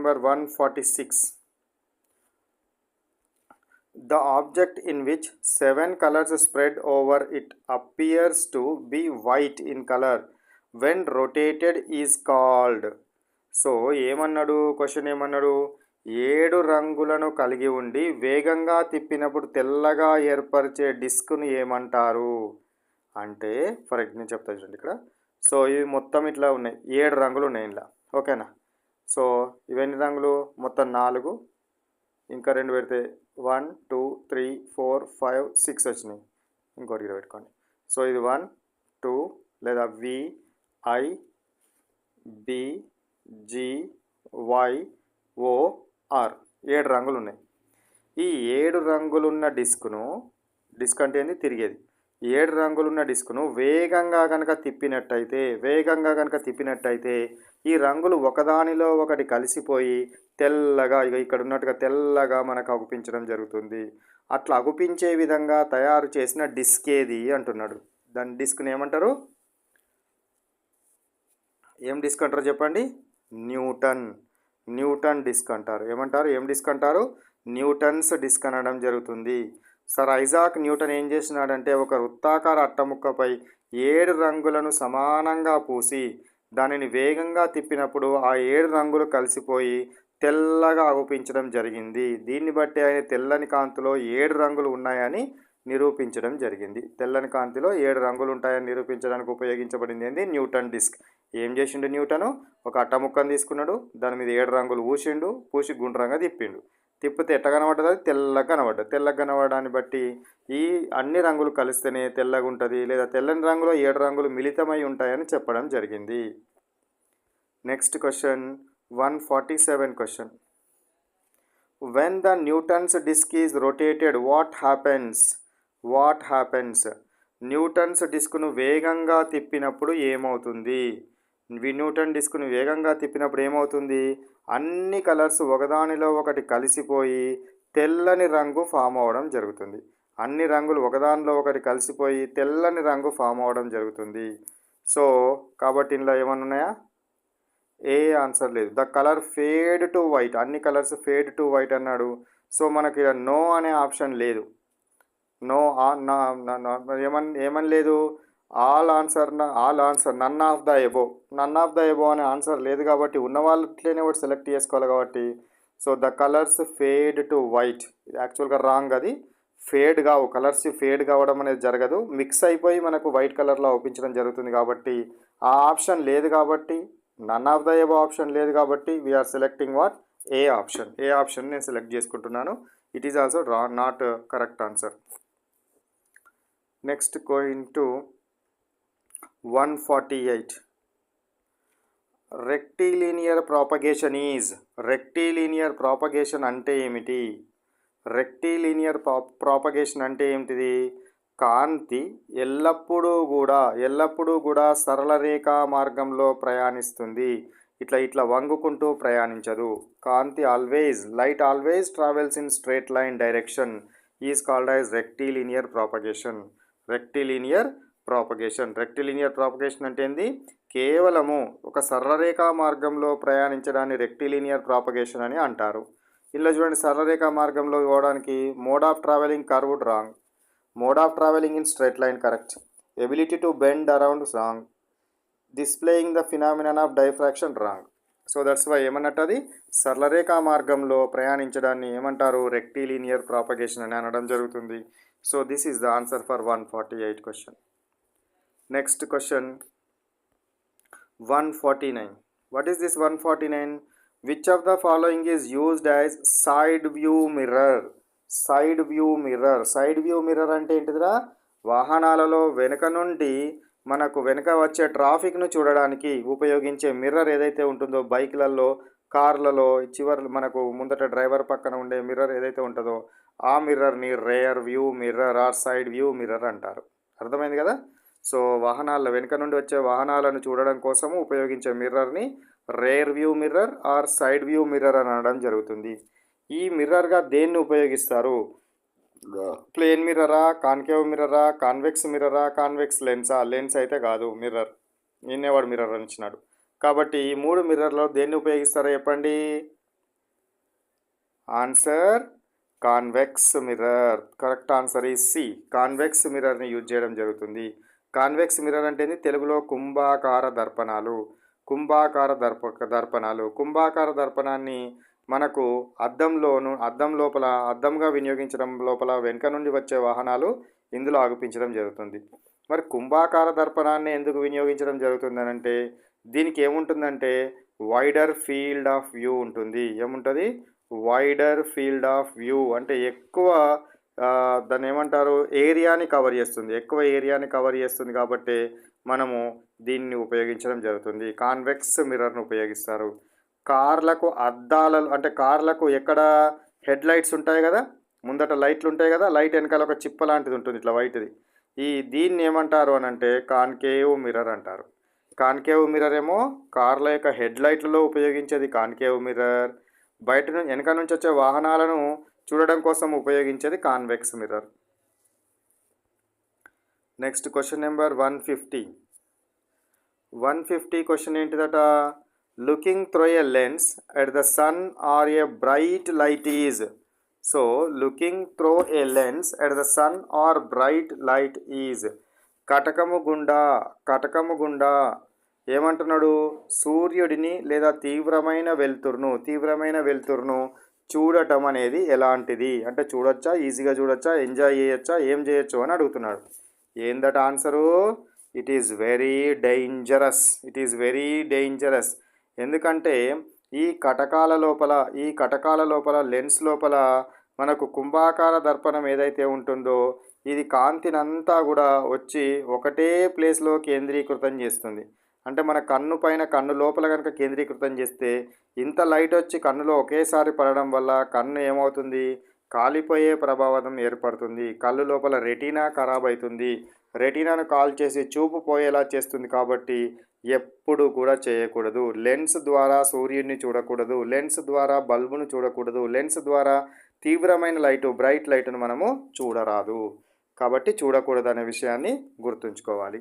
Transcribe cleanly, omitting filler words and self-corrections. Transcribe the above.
Number 146. The object in which 7 colors spread over it appears to be white in color when rotated is called. So ఏమన్నాడు, question ఏమన్నాడు, 7 రంగులను కలిగి ఉండి వేగంగా తిప్పినప్పుడు తెల్లగా ఏర్పరిచే డిస్క్ను ఏమంటారు అంటే, ఫర్ ఎగ్జాంపుల్ నేను చెప్తాను చూడండి ఇక్కడ. సో ఇవి మొత్తం ఇట్లా ఉన్నాయి, 7 రంగులు ఉన్నాయి ఇలా, ఓకేనా. సో ఇవన్నీ రంగులు మొత్తం 4, ఇంకా 2 పెడితే 1 2 3 4 5 6 వచ్చినాయి. ఇంకోటి ఇక్కడ పెట్టుకోండి. సో ఇది 1 2 లేదా VIBGYOR 7 రంగులు ఉన్నాయి. ఈ 7 రంగులున్న డిస్క్ అంటే ఏంది, తిరిగేది. 7 రంగులున్న డిస్క్ను వేగంగా కనుక తిప్పినట్టయితే ఈ రంగులు ఒకదానిలో ఒకటి కలిసిపోయి తెల్లగా, ఇక ఇక్కడ ఉన్నట్టుగా తెల్లగా మనకు అగుపించడం జరుగుతుంది. అట్లా అగుపించే విధంగా తయారు చేసిన డిస్క్ ఏది అంటున్నాడు. దాని డిస్క్ని ఏమంటారు, ఏం డిస్క్ అంటారు చెప్పండి, న్యూటన్ డిస్క్ అంటారు. ఏమంటారు, ఏం డిస్క్ అంటారు, న్యూటన్స్ డిస్క్ అనడం జరుగుతుంది. సర్ ఐజాక్ న్యూటన్ ఏం చేసినాడంటే, ఒక వృత్తాకార అట్టముక్కపై 7 రంగులను సమానంగా పూసి దానిని వేగంగా తిప్పినప్పుడు ఆ 7 రంగులు కలిసిపోయి తెల్లగా అగుపించడం జరిగింది. దీన్ని బట్టి ఆయన తెల్లని కాంతిలో 7 రంగులు ఉన్నాయని నిరూపించడం జరిగింది. తెల్లని కాంతిలో 7 రంగులు ఉంటాయని నిరూపించడానికి ఉపయోగించబడింది ఏంది, న్యూటన్ డిస్క్. ఏం చేసిండు న్యూటను, ఒక అట్టముక్కను తీసుకున్నాడు, దాని మీద 7 రంగులు పూసి గుండ్రంగా తిప్పితే ఎట్ట కనబడ్డది, అది తెల్లగా కనబడడాన్ని బట్టి ఈ అన్ని రంగులు కలిస్తేనే తెల్లగా ఉంటుంది, లేదా తెల్లని రంగులో 7 రంగులు మిళితమై ఉంటాయని చెప్పడం జరిగింది. Next question 147 question. When the Newton's disk is rotated, what happens? Newton's డిస్క్ను వేగంగా తిప్పినప్పుడు ఏమవుతుంది? న్యూటన్ డిస్క్ను వేగంగా తిప్పినప్పుడు ఏమవుతుంది, అన్ని కలర్స్ ఒకదానిలో ఒకటి కలిసిపోయి తెల్లని రంగు ఫామ్ అవ్వడం జరుగుతుంది. అన్ని రంగులు ఒకదానిలో ఒకటి కలిసిపోయి తెల్లని రంగు ఫామ్ అవ్వడం జరుగుతుంది. సో కాబట్టి ఇందులో ఏమన్నా ఉన్నాయా, ఏ ఆన్సర్ లేదు. The colour fade to white, అన్ని కలర్స్ ఫేడ్ టు వైట్ అన్నాడు. సో మనకి ఇక్కడ నో అనే ఆప్షన్ లేదు. నో ఏమని లేదు, all answer none of the above అనే ఆన్సర్ లేదు. కాబట్టి ఉన్న వాళ్ళట్లేనే ఒకటి సెలెక్ట్ చేసుకోవాలి కాబట్టి. So the colours fade to white, ఇది యాక్చువల్గా రాంగ్. అది ఫేడ్ కావు, కలర్స్ ఫేడ్ కావడం అనేది జరగదు, మిక్స్ అయిపోయి మనకు వైట్ కలర్లో ఒప్పించడం జరుగుతుంది. కాబట్టి ఆ ఆప్షన్ లేదు, కాబట్టి none of the above option లేదు, కాబట్టి వీఆర్ సెలెక్టింగ్ వాట్, ఏ ఆప్షన్ నేను సెలెక్ట్ చేసుకుంటున్నాను. It is also not correct answer. Next going to 148. Rectilinear propagation అంటే ఏమిటి? రెక్టిలీనియర్ ప్రాపగేషన్ అంటే ఏమిటిది? కాంతి ఎల్లప్పుడూ కూడా సరళ రేఖా మార్గంలో ప్రయాణిస్తుంది, ఇట్లా వంగుకుంటూ ప్రయాణించదు. కాంతి light always travels in straight line direction is called as rectilinear propagation. Rectilinear propagation అంటే ఏంది? కేవలము ఒక సరళరేఖా మార్గంలో ప్రయాణించడాన్ని రెక్టిలీనియర్ ప్రాపగేషన్ అని అంటారు. ఇలా చూడండి, సరళరేఖా మార్గంలో పోవడానికి mode of travelling curved wrong, mode of travelling in straight line correct, ability to bend around wrong, displaying the phenomenon of diffraction wrong. So that's why ఏమన్నట్టు, అది సరళరేఖా మార్గంలో ప్రయాణించడాన్ని ఏమంటారు, రెక్టిలీనియర్ ప్రాపగేషన్ అని అనడం జరుగుతుంది. So this is the answer for 148 question. Next question 149. What is this 149? Which of the following is used as side view mirror? Side view mirror అంటే ఏంటిదిరా? వాహనాలలో వెనుక నుండి మనకు వెనుక వచ్చే ట్రాఫిక్ను చూడడానికి ఉపయోగించే మిర్రర్ ఏదైతే ఉంటుందో, బైక్లలో, కార్లలో చివరి మనకు ముందట డ్రైవర్ పక్కన ఉండే మిర్రర్ ఏదైతే ఉంటుందో ఆ మిర్రర్ని rear view mirror or side view mirror అంటారు. అర్థమైంది కదా? సో వాహనాల వెనుక నుండి వచ్చే వాహనాలను చూడడం కోసము ఉపయోగించే మిర్రర్ని rear view mirror or side view mirror అని అనడం జరుగుతుంది. ఈ మిర్రర్గా దేన్ని ఉపయోగిస్తారు? ప్లేన్ మిర్రరా, కాన్కేవ్ మిర్రరా, కాన్వెక్స్ మిర్రరా, కాన్వెక్స్ లెన్సా? లెన్స్ అయితే కాదు, మిర్రర్. నిన్నేవాడు మిర్రర్ అని ఇచ్చినాడు. కాబట్టి ఈ 3 మిర్రర్లో దేన్ని ఉపయోగిస్తారో చెప్పండి. Answer convex mirror. Correct answer ఈ సి. కాన్వెక్స్ మిర్రర్ని యూజ్ చేయడం జరుగుతుంది. కాన్వెక్స్ మిర్రర్ అంటే తెలుగులో కుంభాకార దర్పణాలు. కుంభాకార దర్పణాన్ని మనకు అద్దం లోపల అద్దంగా వినియోగించడం లోపల వెనుక నుండి వచ్చే వాహనాలు ఇందులో ఆగుపించడం జరుగుతుంది. మరి కుంభాకార దర్పణాన్ని ఎందుకు వినియోగించడం జరుగుతుంది అంటే దీనికి ఏముంటుందంటే వైడర్ ఫీల్డ్ ఆఫ్ వ్యూ ఉంటుంది. ఏముంటుంది? వైడర్ ఫీల్డ్ ఆఫ్ వ్యూ అంటే ఎక్కువ దాన్ని ఏమంటారు, ఏరియాని కవర్ చేస్తుంది. ఎక్కువ ఏరియాని కవర్ చేస్తుంది కాబట్టి మనము దీన్ని ఉపయోగించడం జరుగుతుంది. కాన్వెక్స్ మిర్రర్ను ఉపయోగిస్తారు. కార్లకు అద్దాలలో అంటే కార్లకు ఎక్కడ హెడ్ లైట్స్ ఉంటాయి కదా, ముందట లైట్లు ఉంటాయి కదా, లైట్ వెనకాల ఒక చిప్ప లాంటిది ఉంటుంది ఇట్లా వైట్ది. దీన్ని ఏమంటారు అని అంటే కాన్కేవ్ మిర్రర్ అంటారు. కాన్కేవ్ మిర్రర్ ఏమో కార్ల యొక్క హెడ్ లైట్లలో ఉపయోగించేది కాన్కేవ్ మిర్రర్. బయట నుంచి వెనక నుంచి వచ్చే వాహనాలను చూడడం కోసం ఉపయోగించేది convex mirror. Next question number 150 question ఏంటిదట? Looking through a lens at the sun or a bright light is. So looking through a lens at the sun or bright light is. కటకము గుండా ఏమంటున్నాడు? సూర్యుడిని లేదా తీవ్రమైన వెలుతురును చూడటం అనేది ఎలాంటిది అంటే చూడొచ్చా, ఈజీగా చూడొచ్చా, ఎంజాయ్ చేయొచ్చా, ఏం చేయొచ్చు అని అడుగుతున్నాడు. ఏందట answer? It is very dangerous. ఎందుకంటే ఈ కటకాల లోపల లెన్స్ లోపల మనకు కుంభాకార దర్పణం ఏదైతే ఉంటుందో ఇది కాంతినంతా కూడా వచ్చి ఒకటే ప్లేస్లో కేంద్రీకృతం చేస్తుంది. అంటే మన కన్ను లోపల కనుక కేంద్రీకృతం చేస్తే ఇంత లైట్ వచ్చి కన్నులో ఒకేసారి పడడం వల్ల కన్ను ఏమవుతుంది? కాలిపోయే ప్రభావం ఏర్పడుతుంది. కళ్ళు లోపల రెటీనా ఖరాబ్ అవుతుంది. రెటీనాను కాల్ చేసి చూపు పోయేలా చేస్తుంది. కాబట్టి ఎప్పుడు కూడా చేయకూడదు. లెన్స్ ద్వారా సూర్యుడిని చూడకూడదు, లెన్స్ ద్వారా బల్బును చూడకూడదు, లెన్స్ ద్వారా తీవ్రమైన బ్రైట్ లైట్ను మనము చూడరాదు. కాబట్టి చూడకూడదు అనే విషయాన్ని గుర్తుంచుకోవాలి.